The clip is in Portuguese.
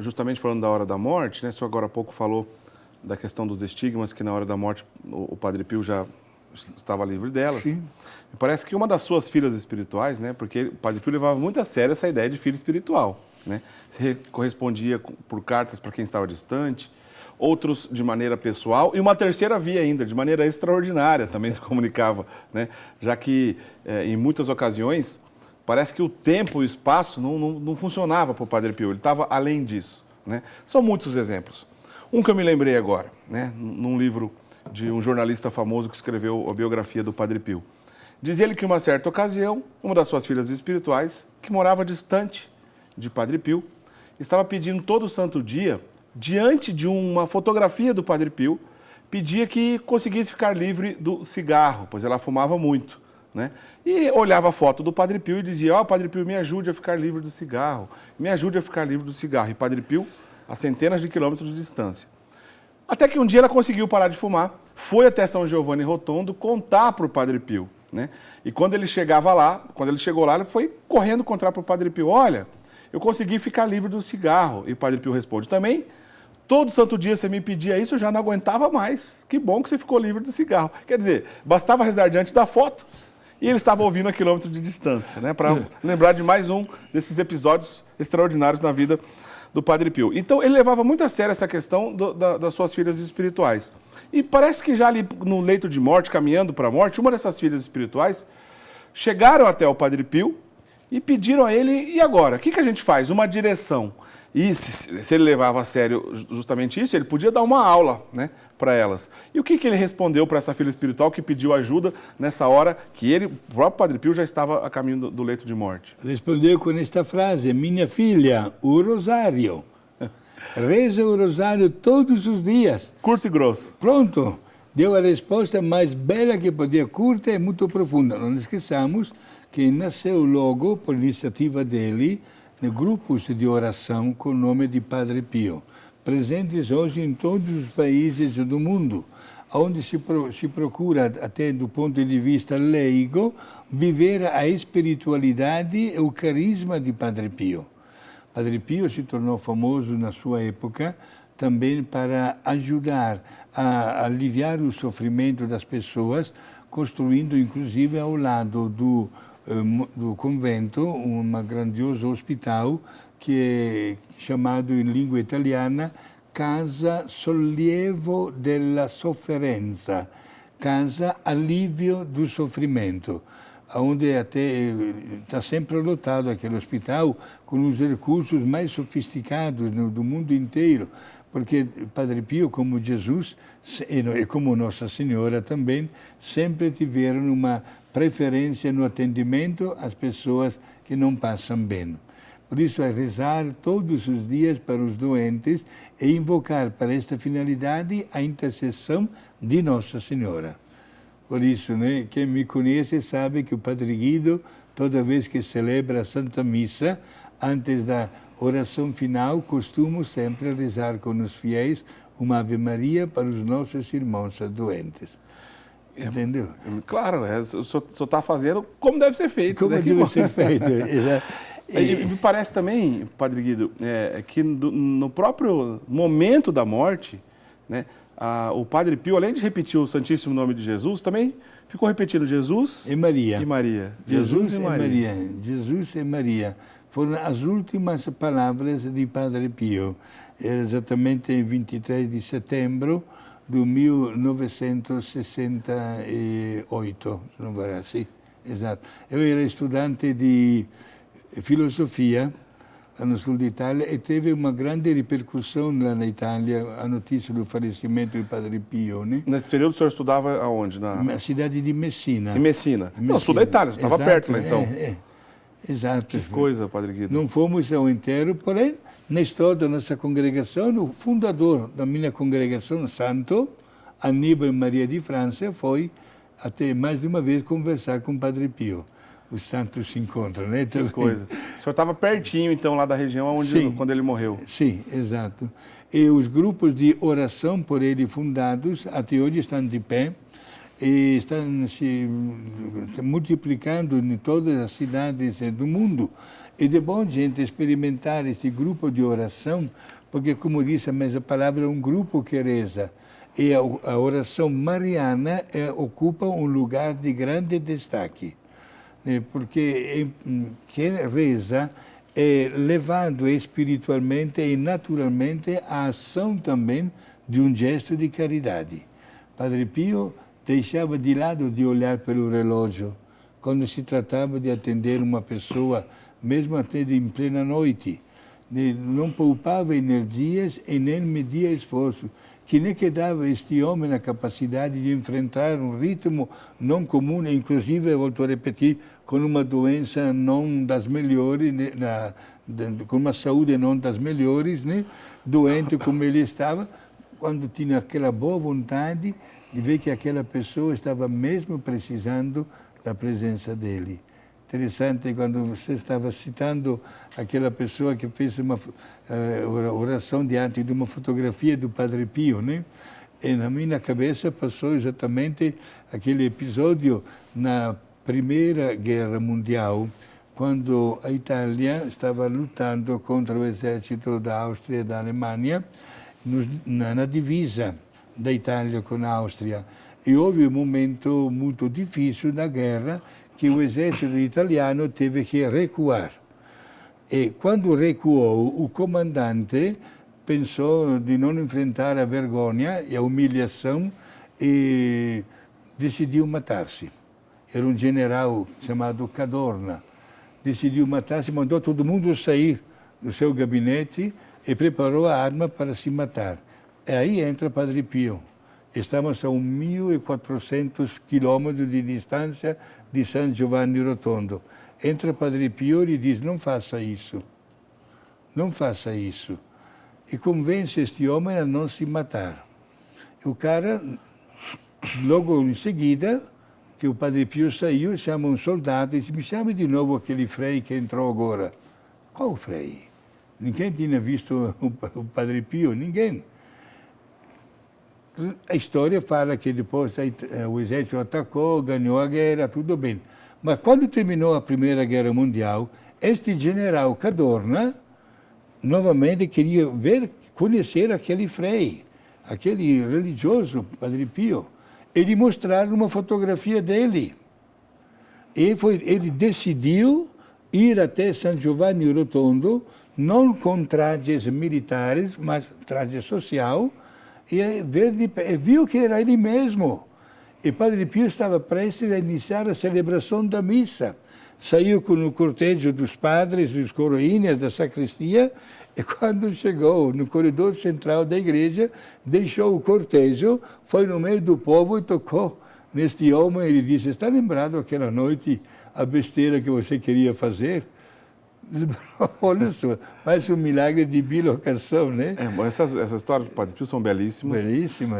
justamente falando da hora da morte, né? O senhor agora há pouco falou da questão dos estigmas, que na hora da morte o Padre Pio já estava livre delas. Sim. Me parece que uma das suas filhas espirituais, né? Porque o Padre Pio levava muito a sério essa ideia de filho espiritual, né? Correspondia por cartas para quem estava distante, outros de maneira pessoal, e uma terceira via ainda, de maneira extraordinária, também se comunicava, né? Já que, em muitas ocasiões, parece que o tempo e o espaço não funcionava para o Padre Pio, ele estava além disso, né? São muitos exemplos. Um que eu me lembrei agora, né? Num livro de um jornalista famoso que escreveu a biografia do Padre Pio. Diz ele que, em uma certa ocasião, uma das suas filhas espirituais, que morava distante de Padre Pio, estava pedindo todo santo dia, diante de uma fotografia do Padre Pio, pedia que conseguisse ficar livre do cigarro, pois ela fumava muito, né? E olhava a foto do Padre Pio e dizia: ó, Padre Pio, me ajude a ficar livre do cigarro, me ajude a ficar livre do cigarro. E Padre Pio, a centenas de quilômetros de distância. Até que um dia ela conseguiu parar de fumar, foi até São Giovanni Rotondo contar para o Padre Pio, né? E quando ele chegou lá, ele foi correndo contar para o Padre Pio: olha, eu consegui ficar livre do cigarro. E o Padre Pio responde: também, todo santo dia você me pedia isso, eu já não aguentava mais. Que bom que você ficou livre do cigarro. Quer dizer, bastava rezar diante da foto e ele estava ouvindo a quilômetros de distância, né? Para lembrar de mais um desses episódios extraordinários na vida do Padre Pio. Então, ele levava muito a sério essa questão das suas filhas espirituais. E parece que já ali no leito de morte, caminhando para a morte, uma dessas filhas espirituais chegaram até o Padre Pio e pediram a ele: e agora? O que a gente faz? Uma direção. E se ele levava a sério justamente isso, ele podia dar uma aula, né, para elas. E o que ele respondeu para essa filha espiritual que pediu ajuda nessa hora que o próprio Padre Pio já estava a caminho do leito de morte? Respondeu com esta frase: minha filha, o rosário. Reza o rosário todos os dias. Curto e grosso. Pronto. Deu a resposta mais bela que podia, curta e muito profunda. Não esqueçamos que nasceu logo, por iniciativa dele, grupos de oração com o nome de Padre Pio, presentes hoje em todos os países do mundo, onde se procura, até do ponto de vista leigo, viver a espiritualidade e o carisma de Padre Pio. Padre Pio se tornou famoso na sua época também para ajudar a aliviar o sofrimento das pessoas, construindo inclusive ao lado do convento um grandioso hospital que é chamado em língua italiana Casa Sollievo della Sofferenza, Casa Alívio do Sofrimento, onde até está sempre lotado aquele hospital com os recursos mais sofisticados do mundo inteiro, porque Padre Pio, como Jesus e como Nossa Senhora também, sempre tiveram uma preferência no atendimento às pessoas que não passam bem. Por isso é rezar todos os dias para os doentes e invocar para esta finalidade a intercessão de Nossa Senhora. Por isso, né, quem me conhece sabe que o Padre Guido, toda vez que celebra a Santa Missa, antes da oração final, costumo sempre rezar com os fiéis uma Ave Maria para os nossos irmãos doentes. Entendeu? Claro, o senhor está fazendo como deve ser feito. Como deve ser feito, E me parece também, Padre Guido, que no próprio momento da morte, né, o Padre Pio, além de repetir o Santíssimo Nome de Jesus, também ficou repetindo Jesus e Maria. E Maria. Jesus e Maria. Jesus e Maria. Foram as últimas palavras de Padre Pio. Era exatamente em 23 de setembro de 1968, se não me sì, esatto. Eu era estudante de filosofia no sul d'Italia e teve uma grande repercussão lá na Itália a notícia do falecimento de Padre Pio. Né? Nesse período o senhor estudava aonde? Na cidade de Messina. Em Messina. No sul da Itália, você estava perto lá então. Exato. Que coisa, Padre Guido. Não fomos ao enterro, porém, na história da nossa congregação, o fundador da minha congregação, Santo Aníbal Maria de França, foi até mais de uma vez conversar com o Padre Pio. Os santos se encontram, né? Que coisa. O senhor estava pertinho, então, lá da região quando ele morreu. Sim, exato. E os grupos de oração por ele fundados, até hoje estão de pé, e estão se multiplicando em todas as cidades do mundo. E é bom, gente, experimentar este grupo de oração, porque, como disse a mesma palavra, é um grupo que reza. E a oração mariana ocupa um lugar de grande destaque. Porque quem reza é levado espiritualmente e naturalmente à ação também de um gesto de caridade. Padre Pio deixava de lado de olhar pelo relógio quando se tratava de atender uma pessoa, mesmo até em plena noite. Não poupava energias e nem media esforço, que nem que dava a este homem a capacidade de enfrentar um ritmo não comum, inclusive, volto a repetir, com uma doença não das melhores, com uma saúde não das melhores, né? Doente como ele estava, quando tinha aquela boa vontade de ver que aquela pessoa estava mesmo precisando da presença dele. Interessante, quando você estava citando aquela pessoa que fez uma oração diante de uma fotografia do Padre Pio, né? E na minha cabeça passou exatamente aquele episódio na Primeira Guerra Mundial, quando a Itália estava lutando contra o exército da Áustria e da Alemanha, na divisa da Itália com a Áustria. E houve um momento muito difícil da guerra, que o exército italiano teve que recuar. E quando recuou, o comandante pensou de não enfrentar a vergonha e a humilhação e decidiu matar-se. Era um general chamado Cadorna. Decidiu matar-se, mandou todo mundo sair do seu gabinete e preparou a arma para se matar. E aí entra Padre Pio. Estamos a 1.400 quilômetros de distância de San Giovanni Rotondo. Entra Padre Pio e diz, não faça isso. Não faça isso. E convence este homem a não se matar. O cara, logo em seguida, que o Padre Pio saiu, chama um soldado e diz, me chame de novo aquele frei que entrou agora. Qual frei? Ninguém tinha visto o Padre Pio, ninguém. A história fala que depois o exército atacou, ganhou a guerra, tudo bem. Mas quando terminou a Primeira Guerra Mundial, este general Cadorna novamente queria conhecer aquele frei, aquele religioso, Padre Pio. Ele mostraram uma fotografia dele. Ele decidiu ir até San Giovanni Rotondo, não com trajes militares, mas traje social, e viu que era ele mesmo. E Padre Pio estava prestes a iniciar a celebração da missa. Saiu com o cortejo dos padres, dos coroinhas da sacristia, e quando chegou no corredor central da igreja, deixou o cortejo, foi no meio do povo e tocou neste homem. Ele disse, está lembrado aquela noite a besteira que você queria fazer? Olha só, mais um milagre de bilocação, né? Essas histórias do Padre Pio são belíssimas. Belíssimas.